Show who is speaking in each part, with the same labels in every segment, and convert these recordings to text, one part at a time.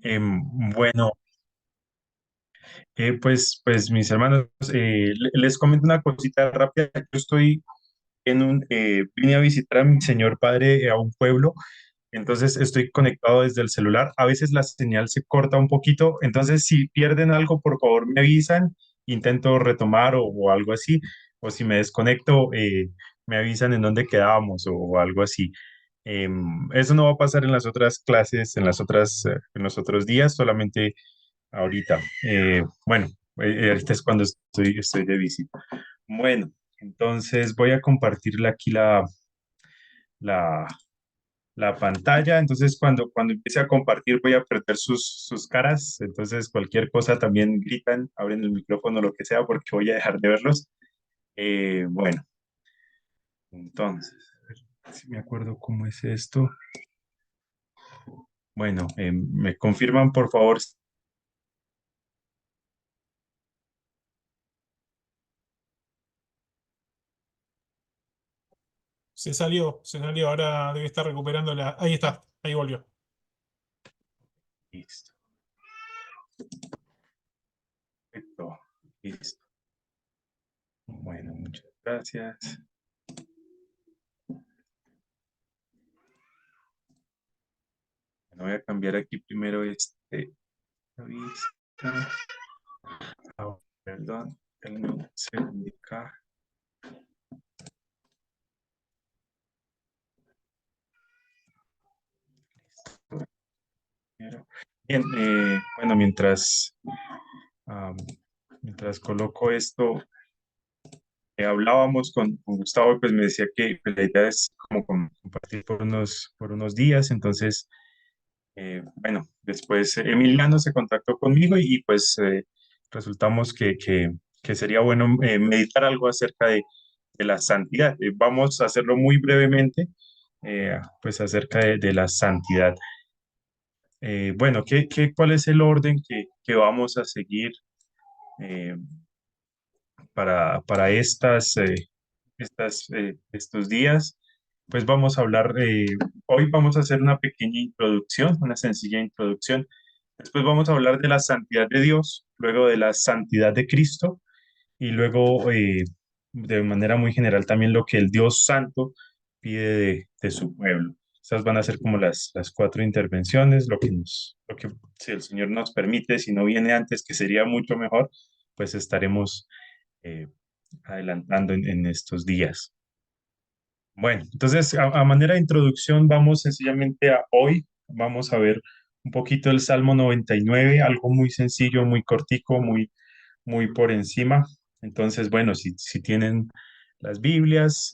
Speaker 1: Em, bueno, pues mis hermanos, les comento una cosita rápida. Yo estoy vine a visitar a mi señor padre a un pueblo, entonces estoy conectado desde el celular. A veces la señal se corta un poquito, entonces si pierden algo, por favor me avisan, intento retomar o algo así, o si me desconecto, me avisan en dónde quedábamos o algo así. Eso no va a pasar en las otras clases, en los otros días, solamente ahorita. Bueno, ahorita es cuando estoy de visita. Bueno, entonces voy a compartirle aquí la, la pantalla. Entonces, cuando empiece a compartir, voy a perder sus caras. Entonces, cualquier cosa también gritan, abren el micrófono, lo que sea, porque voy a dejar de verlos. Bueno, entonces, a ver si me acuerdo cómo es esto. Bueno, me confirman, por favor.
Speaker 2: Se salió, ahora debe estar recuperando la. Ahí está, ahí volvió.
Speaker 1: Listo, perfecto, listo. Bueno, muchas gracias. Bueno, voy a cambiar aquí primero la vista. Ah, perdón, el se indica. Bien, bueno, am, mientras coloco esto, hablábamos con Gustavo y pues me decía que pues, la idea es como compartir por unos días. Entonces, bueno, después Emiliano se contactó conmigo pues resultamos que sería bueno meditar algo acerca de la santidad. Vamos a hacerlo muy brevemente, pues acerca de la santidad. Bueno, ¿cuál es el orden que vamos a seguir eh, para estos días? Pues vamos a hablar, hoy vamos a hacer una pequeña introducción, una sencilla introducción. Después vamos a hablar de la santidad de Dios, luego de la santidad de Cristo y luego de manera muy general también lo que el Dios Santo pide de su pueblo. Esas van a ser como las cuatro intervenciones, lo que si el Señor nos permite, si no viene antes, que sería mucho mejor, pues estaremos eh, adelantando en estos días. Bueno, entonces a manera de introducción vamos sencillamente a hoy, vamos a ver un poquito el Salmo 99, algo muy sencillo, muy cortico, muy por encima. Entonces, bueno, si tienen las Biblias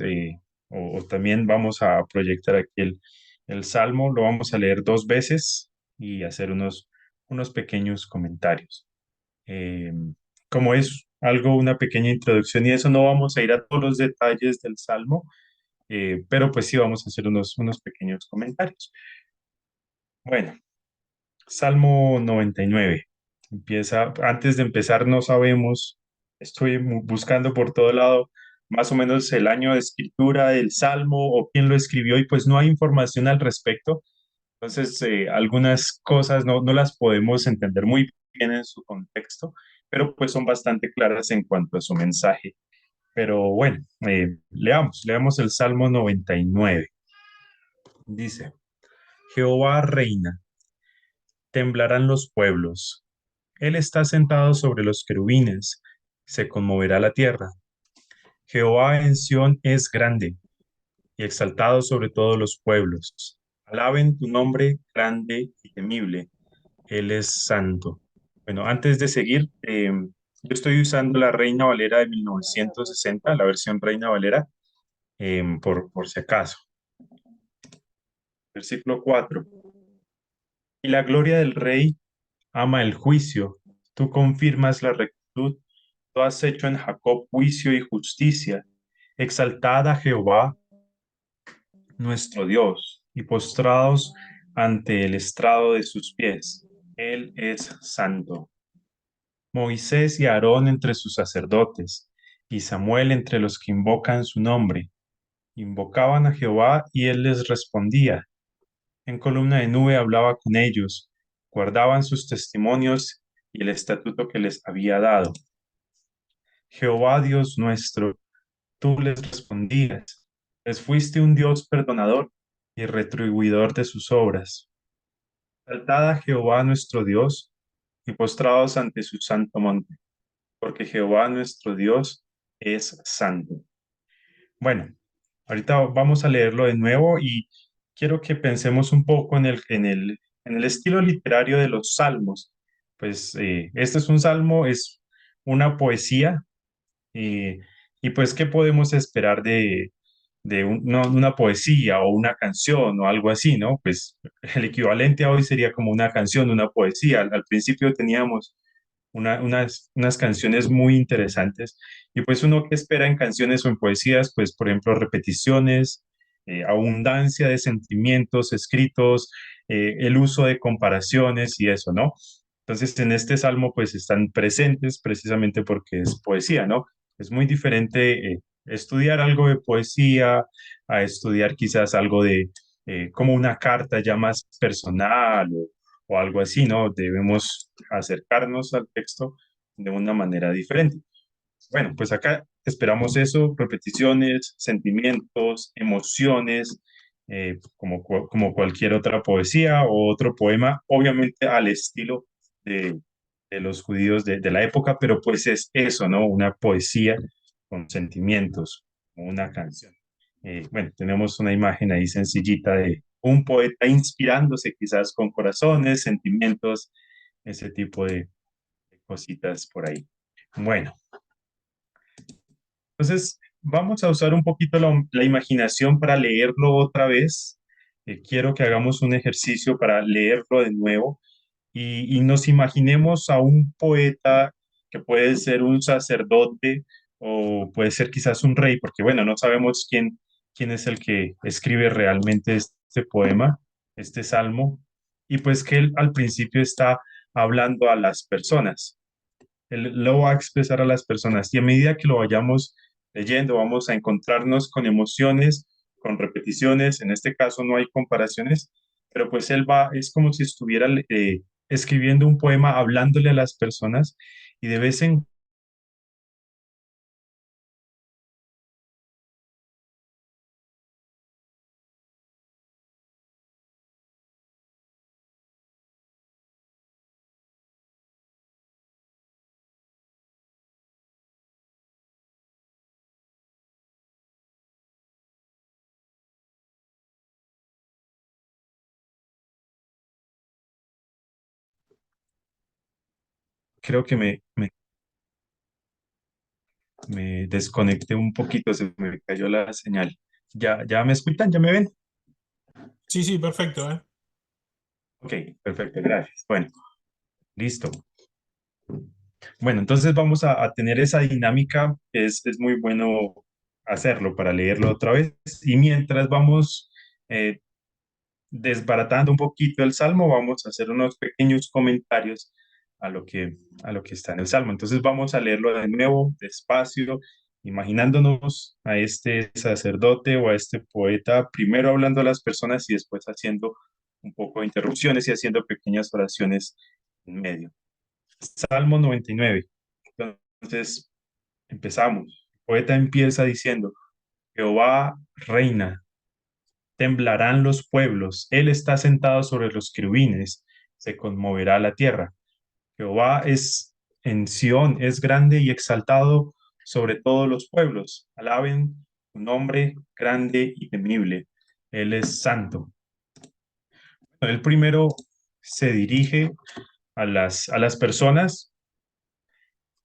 Speaker 1: o también vamos a proyectar aquí el Salmo, lo vamos a leer dos veces y hacer unos pequeños comentarios. Eh, Como es algo, una pequeña introducción y eso, no vamos a ir a todos los detalles del Salmo, pero pues sí vamos a hacer unos pequeños comentarios. Bueno, Salmo 99. Empieza, antes de empezar no sabemos, estoy buscando por todo lado más o menos el año de escritura del Salmo o quién lo escribió y pues no hay información al respecto. Entonces, algunas cosas no las podemos entender muy bien en su contexto, pero pues son bastante claras en cuanto a su mensaje. Pero bueno, leamos el Salmo 99. Dice, Jehová reina, temblarán los pueblos. Él está sentado sobre los querubines, se conmoverá la tierra. Jehová en Sión es grande y exaltado sobre todos los pueblos. Alaben tu nombre grande y temible. Él es santo. Bueno, antes de seguir, yo estoy usando la Reina Valera de 1960, la versión Reina Valera, por si acaso. Versículo 4. Y la gloria del Rey ama el juicio. Tú confirmas la rectitud. Tú has hecho en Jacob juicio y justicia. Exaltad a Jehová, nuestro Dios, y postrados ante el estrado de sus pies. Él es santo. Moisés y Aarón entre sus sacerdotes, y Samuel entre los que invocan su nombre. Invocaban a Jehová y él les respondía. En columna de nube hablaba con ellos. guardaban sus testimonios y el estatuto que les había dado. Jehová Dios nuestro, tú les respondías, les fuiste un Dios perdonador y retribuidor de sus obras. Saltad a Jehová nuestro Dios y postrados ante su santo monte, porque Jehová nuestro Dios es santo. Bueno, ahorita vamos a leerlo de nuevo y quiero que pensemos un poco en el estilo literario de los salmos. Pues este es un salmo, es una poesía. Y, y pues, ¿qué podemos esperar de una poesía o una canción o algo así, ¿no? Pues el equivalente a hoy sería como una canción, una poesía. Al principio teníamos unas canciones muy interesantes y pues uno que espera en canciones o en poesías, pues por ejemplo repeticiones, abundancia de sentimientos escritos, el uso de comparaciones y eso, ¿no? Entonces en este salmo pues están presentes precisamente porque es poesía, ¿no? Es muy diferente estudiar algo de poesía a estudiar quizás algo de como una carta ya más personal o algo así, ¿no? Debemos acercarnos al texto de una manera diferente. Bueno, pues acá esperamos eso, repeticiones, sentimientos, emociones, como cualquier otra poesía o otro poema, obviamente al estilo de, de los judíos de la época, pero pues es eso, ¿no? Una poesía con sentimientos, como una canción. Bueno, tenemos una imagen ahí sencillita de un poeta inspirándose quizás con corazones, sentimientos, ese tipo de cositas por ahí. Bueno. Entonces, vamos a usar un poquito la imaginación para leerlo otra vez. Quiero que hagamos un ejercicio para leerlo de nuevo y nos imaginemos a un poeta que puede ser un sacerdote o puede ser quizás un rey, porque bueno, no sabemos quién es el que escribe realmente este poema, este salmo, y pues que él al principio está hablando a las personas. Él lo va a expresar a las personas y a medida que lo vayamos leyendo, vamos a encontrarnos con emociones, con repeticiones. En este caso no hay comparaciones, pero pues él va, es como si estuviera escribiendo un poema, hablándole a las personas y de vez en creo que me desconecté un poquito, se me cayó la señal. ¿Ya me escuchan? ¿Ya me ven?
Speaker 2: Sí, sí, perfecto, ¿eh?
Speaker 1: Ok, perfecto, gracias. Bueno, listo. Bueno, entonces vamos a tener esa dinámica, es muy bueno hacerlo para leerlo otra vez. Y mientras vamos eh, desbaratando un poquito el Salmo, vamos a hacer unos pequeños comentarios a lo a lo que está en el Salmo. Entonces vamos a leerlo de nuevo, despacio, imaginándonos a este sacerdote o a este poeta, primero hablando a las personas y después haciendo un poco de interrupciones y haciendo pequeñas oraciones en medio. Salmo 99. Entonces, empezamos. El poeta empieza diciendo, Jehová reina, temblarán los pueblos, Él está sentado sobre los querubines, se conmoverá la tierra. Jehová es en Sión, es grande y exaltado sobre todos los pueblos. Alaben su nombre grande y temible. Él es santo. Él primero se dirige a las personas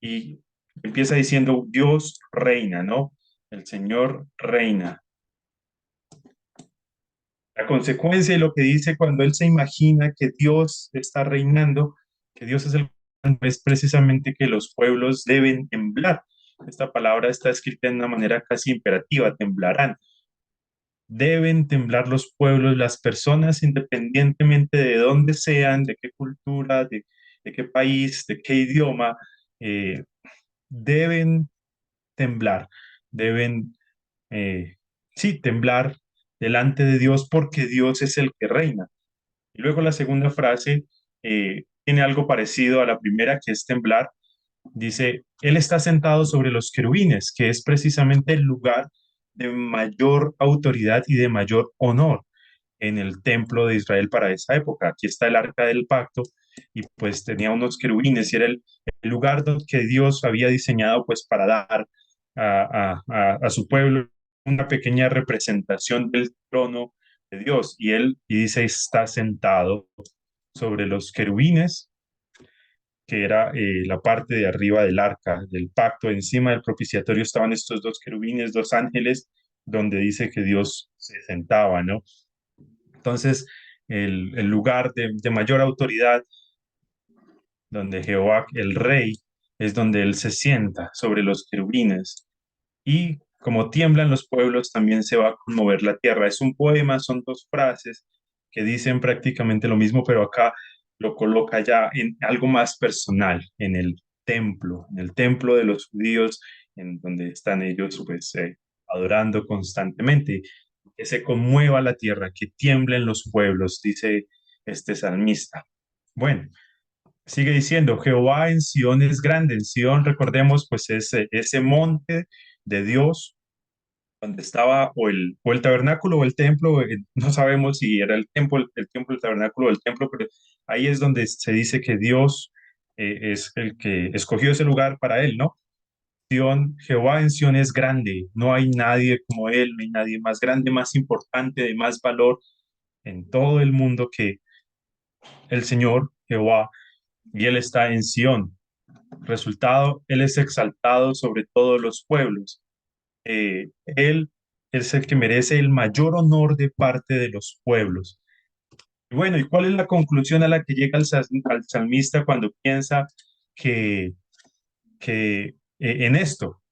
Speaker 1: y empieza diciendo, Dios reina, ¿no? El Señor reina. La consecuencia de lo que dice cuando él se imagina que Dios está reinando, que Dios es es precisamente que los pueblos deben temblar. Esta palabra está escrita de una manera casi imperativa, temblarán. Deben temblar los pueblos, las personas, independientemente de dónde sean, de qué cultura, de qué país, de qué idioma, eh, deben temblar, deben, eh, sí, temblar delante de Dios porque Dios es el que reina. Y luego la segunda frase, tiene algo parecido a la primera, que es temblar. Dice, Él está sentado sobre los querubines, que es precisamente el lugar de mayor autoridad y de mayor honor en el templo de Israel para esa época. Aquí está el arca del pacto y pues tenía unos querubines y era el lugar que Dios había diseñado pues para dar a su pueblo una pequeña representación del trono de Dios. Y él, y dice, está sentado sobre los querubines, que era la parte de arriba del arca del pacto. Encima del propiciatorio estaban estos dos querubines, dos ángeles, donde dice que Dios se sentaba, ¿no? Entonces, el lugar de mayor autoridad, donde Jehová, el rey, es donde él se sienta sobre los querubines. Y como tiemblan los pueblos, también se va a conmover la tierra. Es un poema, son dos frases que dicen prácticamente lo mismo, pero acá lo coloca ya en algo más personal, en el templo de los judíos, en donde están ellos pues adorando constantemente. Que se conmueva la tierra, que tiemblen los pueblos, dice este salmista. Bueno, sigue diciendo, Jehová en Sión es grande. En Sión, recordemos, pues ese monte de Dios donde estaba o el tabernáculo o el templo, no sabemos si era el templo, el tabernáculo o el templo, pero ahí es donde se dice que Dios es el que escogió ese lugar para él, ¿no? Sión, Jehová en Sión es grande, no hay nadie como él, no hay nadie más grande, más importante, de más valor en todo el mundo que el Señor Jehová, y él está en Sión. Resultado, él es exaltado sobre todos los pueblos. Él es el que merece el mayor honor de parte de los pueblos. Y bueno, ¿y cuál es la conclusión a la que llega al salmista cuando piensa que, que en esto,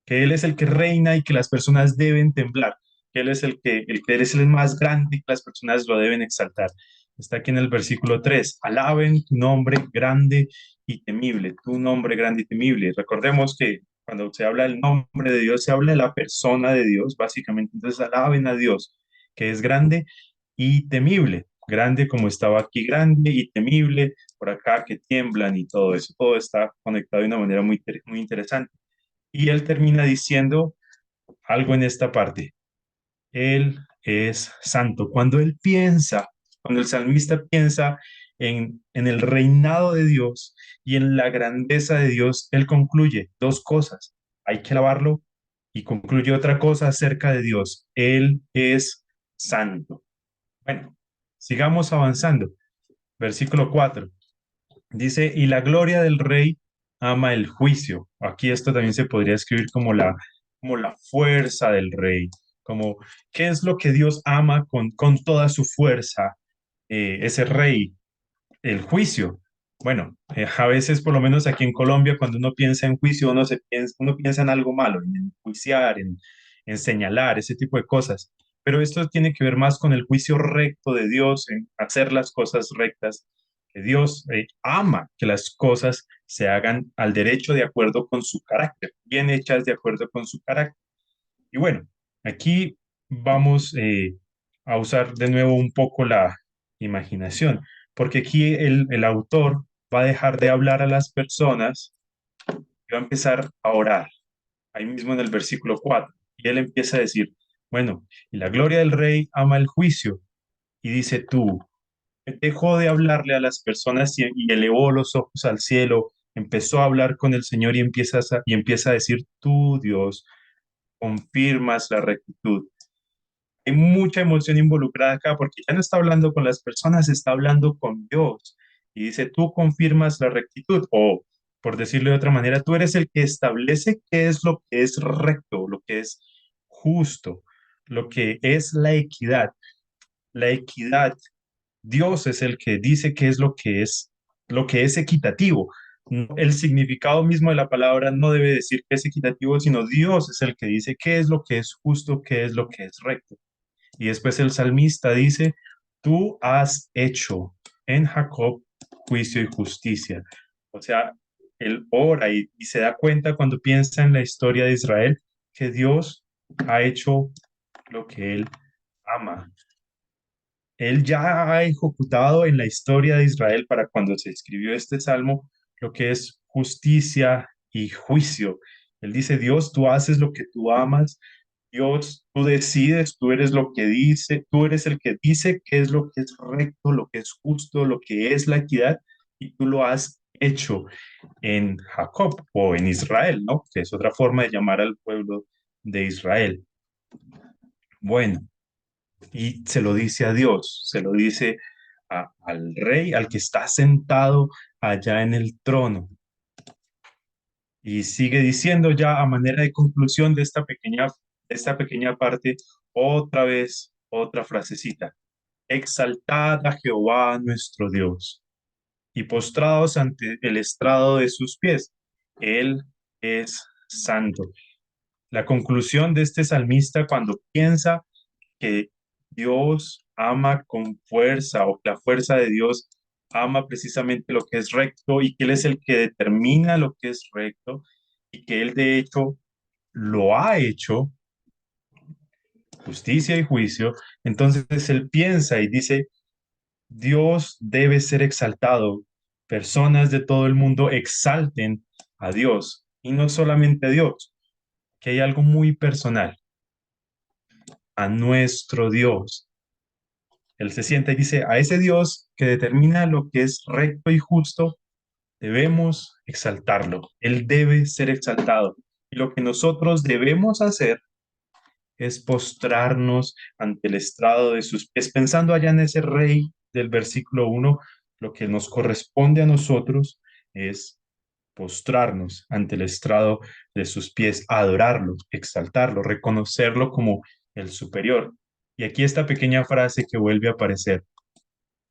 Speaker 1: que Él es el que reina y que las personas deben temblar, que Él es el que Él es el más grande y que las personas lo deben exaltar? Está aquí en el versículo 3: alaben tu nombre grande y temible, tu nombre grande y temible. Recordemos que cuando se habla del nombre de Dios, se habla de la persona de Dios, básicamente. Entonces, alaben a Dios, que es grande y temible. Grande como estaba aquí, grande y temible, por acá que tiemblan y todo eso. Todo está conectado de una manera muy interesante. Y él termina diciendo algo en esta parte. Él es santo. Cuando el salmista piensa en el reinado de Dios y en la grandeza de Dios, él concluye dos cosas. Hay que alabarlo y concluye otra cosa acerca de Dios. Él es santo. Bueno, sigamos avanzando. Versículo 4. Dice, y la gloria del rey ama el juicio. Aquí esto también se podría escribir como la fuerza del rey, como qué es lo que Dios ama con toda su fuerza, ese rey, el juicio. Bueno, a veces, por lo menos aquí en Colombia, cuando uno piensa en juicio, uno piensa en algo malo, en enjuiciar, en señalar, ese tipo de cosas. Pero esto tiene que ver más con el juicio recto de Dios, en hacer las cosas rectas, que Dios ama que las cosas se hagan al derecho de acuerdo con su carácter, bien hechas de acuerdo con su carácter. Y bueno, aquí vamos a usar de nuevo un poco la imaginación, porque aquí el autor va a dejar de hablar a las personas y va a empezar a orar, ahí mismo en el versículo 4. Y él empieza a decir, bueno, y la gloria del rey ama el juicio. Y dice tú, dejó de hablarle a las personas y elevó los ojos al cielo, empezó a hablar con el Señor y empieza a decir, tú, Dios, confirmas la rectitud. Hay mucha emoción involucrada acá porque ya no está hablando con las personas, está hablando con Dios. Y dice, tú confirmas la rectitud o, por decirlo de otra manera, tú eres el que establece qué es lo que es recto, lo que es justo, lo que es la equidad. La equidad, Dios es el que dice qué es lo que es equitativo. El significado mismo de la palabra no debe decir que es equitativo, sino Dios es el que dice qué es lo que es justo, qué es lo que es recto. Y después el salmista dice, tú has hecho en Jacob juicio y justicia. O sea, él ora y se da cuenta cuando piensa en la historia de Israel que Dios ha hecho lo que él ama. Él ya ha ejecutado en la historia de Israel para cuando se escribió este salmo lo que es justicia y juicio. Él dice, Dios, tú haces lo que tú amas, Dios, tú decides, tú eres lo que dice, tú eres el que dice qué es lo que es recto, lo que es justo, lo que es la equidad, y tú lo has hecho en Jacob o en Israel, ¿no? Que es otra forma de llamar al pueblo de Israel. Bueno, y se lo dice a Dios, se lo dice al rey, al que está sentado allá en el trono. Y sigue diciendo ya a manera de conclusión de esta pequeña parte, otra vez, otra frasecita. Exaltad a Jehová nuestro Dios y postrados ante el estrado de sus pies. Él es santo. La conclusión de este salmista cuando piensa que Dios ama con fuerza o que la fuerza de Dios ama precisamente lo que es recto y que Él es el que determina lo que es recto y que Él de hecho lo ha hecho, justicia y juicio, entonces Él piensa y dice, Dios debe ser exaltado. Personas de todo el mundo exalten a Dios y no solamente a Dios, que hay algo muy personal, a nuestro Dios. Él se sienta y dice, a ese Dios que determina lo que es recto y justo, debemos exaltarlo. Él debe ser exaltado. Y lo que nosotros debemos hacer es postrarnos ante el estrado de sus pies, pensando allá en ese rey del versículo 1, lo que nos corresponde a nosotros es postrarnos ante el estrado de sus pies, adorarlo, exaltarlo, reconocerlo como el superior. Y aquí esta pequeña frase que vuelve a aparecer,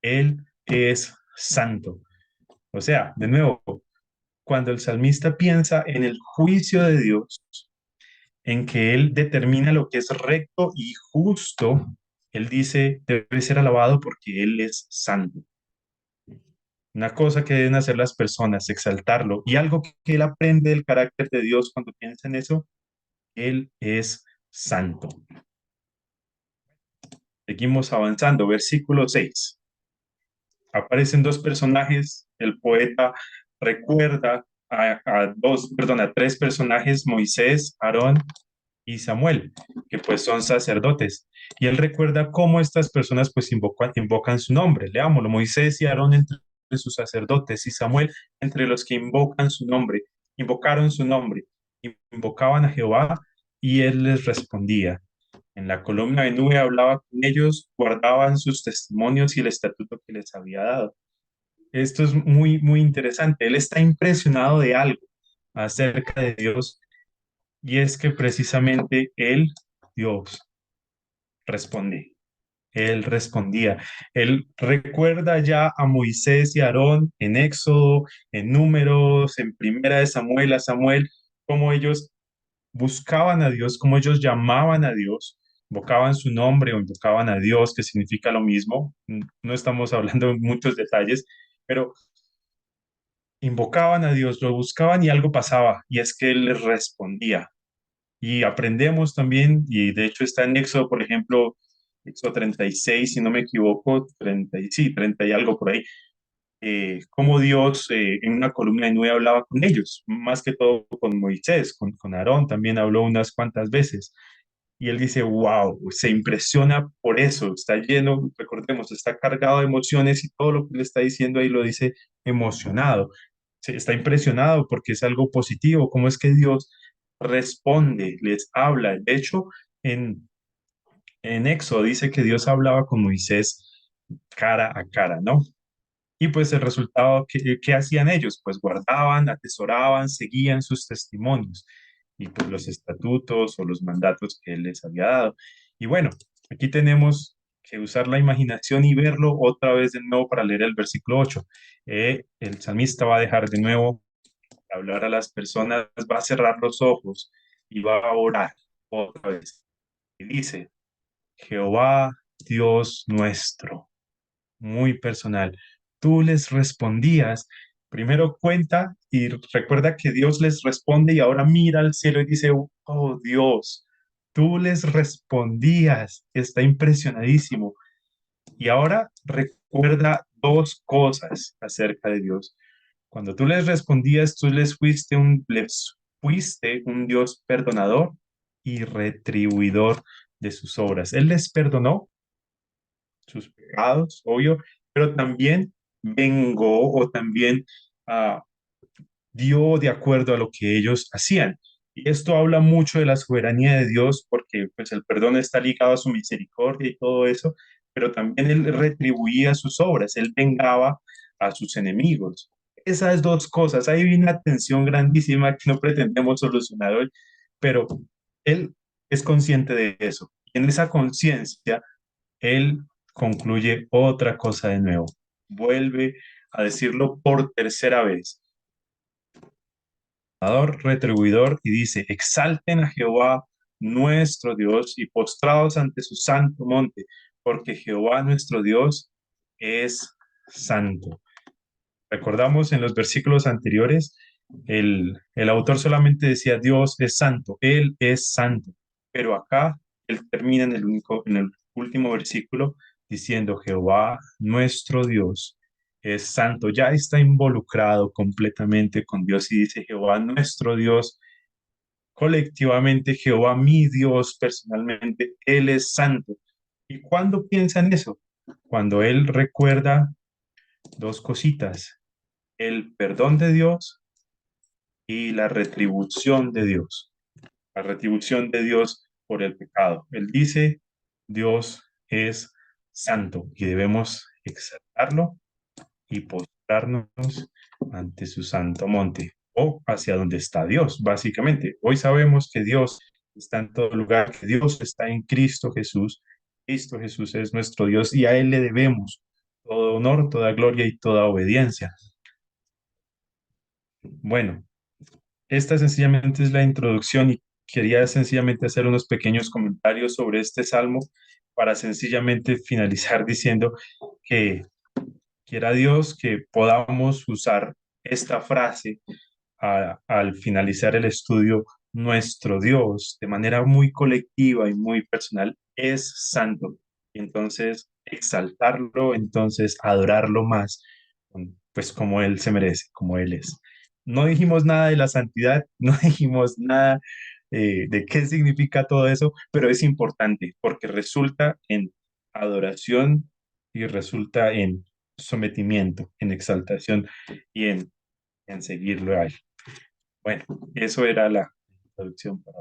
Speaker 1: Él es santo. O sea, de nuevo, cuando el salmista piensa en el juicio de Dios, en que Él determina lo que es recto y justo, Él dice, debe ser alabado porque Él es santo. Una cosa que deben hacer las personas, exaltarlo. Y algo que Él aprende del carácter de Dios cuando piensa en eso, Él es santo. Seguimos avanzando, versículo 6. Aparecen dos personajes, el poeta recuerda a tres personajes, Moisés, Aarón y Samuel, que pues son sacerdotes. Y él recuerda cómo estas personas pues invocan su nombre. Leámoslo, Moisés y Aarón entre sus sacerdotes y Samuel entre los que invocan su nombre, invocaron su nombre, invocaban a Jehová y él les respondía. En la columna de nube hablaba con ellos, guardaban sus testimonios y el estatuto que les había dado. Esto es muy, muy interesante. Él está impresionado de algo acerca de Dios y es que precisamente él, Dios, responde. Él respondía. Él recuerda ya a Moisés y a Aarón en Éxodo, en Números, en Primera de Samuel a Samuel, cómo ellos buscaban a Dios, cómo ellos llamaban a Dios, invocaban su nombre o invocaban a Dios, que significa lo mismo. No estamos hablando de muchos detalles, pero invocaban a Dios, lo buscaban y algo pasaba, y es que Él les respondía. Y aprendemos también, y de hecho está en Éxodo, por ejemplo, Éxodo 36 si no me equivoco, 30 y, sí, 30 y algo por ahí, cómo Dios en una columna de nube hablaba con ellos, más que todo con Moisés, con Aarón también habló unas cuantas veces. Y él dice, wow, se impresiona por eso, está lleno, recordemos, está cargado de emociones y todo lo que le está diciendo ahí lo dice emocionado. Está impresionado porque es algo positivo, cómo es que Dios responde, les habla. De hecho, en Éxodo dice que Dios hablaba con Moisés cara a cara, ¿no? Y pues el resultado, ¿qué hacían ellos? Pues guardaban, atesoraban, seguían sus testimonios y pues los estatutos o los mandatos que él les había dado. Y bueno, aquí tenemos que usar la imaginación y verlo otra vez de nuevo para leer el versículo 8. El salmista va a dejar de nuevo de hablar a las personas, va a cerrar los ojos y va a orar otra vez. Y dice, Jehová Dios nuestro, muy personal. Tú les respondías, primero cuenta y recuerda que Dios les responde y ahora mira al cielo y dice, oh Dios, tú les respondías, está impresionadísimo. Y ahora recuerda dos cosas acerca de Dios. Cuando tú les respondías, les fuiste un Dios perdonador y retribuidor de sus obras. Él les perdonó sus pecados, obvio, pero también vengó o también ah, dio de acuerdo a lo que ellos hacían. Y esto habla mucho de la soberanía de Dios, porque pues el perdón está ligado a su misericordia y todo eso, pero también él retribuía sus obras, él vengaba a sus enemigos. Esas dos cosas, hay una tensión grandísima que no pretendemos solucionar hoy, pero él es consciente de eso. Y en esa conciencia, él concluye otra cosa de nuevo. Vuelve a decirlo por tercera vez, retribuidor, y dice, exalten a Jehová nuestro Dios y postrados ante su santo monte, porque Jehová nuestro Dios es santo. Recordamos en los versículos anteriores, el autor solamente decía Dios es santo, Él es santo, pero acá él termina en el último versículo diciendo Jehová nuestro Dios es santo, ya está involucrado completamente con Dios y dice Jehová nuestro Dios, colectivamente Jehová mi Dios, personalmente, Él es santo. ¿Y cuándo piensa en eso? Cuando él recuerda dos cositas, el perdón de Dios y la retribución de Dios, la retribución de Dios por el pecado. Él dice, Dios es santo y debemos exaltarlo y postrarnos ante su santo monte o hacia donde está Dios, básicamente. Hoy sabemos que Dios está en todo lugar, que Dios está en Cristo Jesús. Cristo Jesús es nuestro Dios y a Él le debemos todo honor, toda gloria y toda obediencia. Bueno, esta sencillamente es la introducción y quería sencillamente hacer unos pequeños comentarios sobre este salmo para sencillamente finalizar diciendo que quiera Dios que podamos usar esta frase al finalizar el estudio. Nuestro Dios, de manera muy colectiva y muy personal, es santo. Entonces, exaltarlo, entonces adorarlo más, pues como Él se merece, como Él es. No dijimos nada de la santidad, no dijimos nada de qué significa todo eso, pero es importante porque resulta en adoración y resulta en sometimiento, en exaltación y en seguirlo a Él. Bueno, eso era la introducción para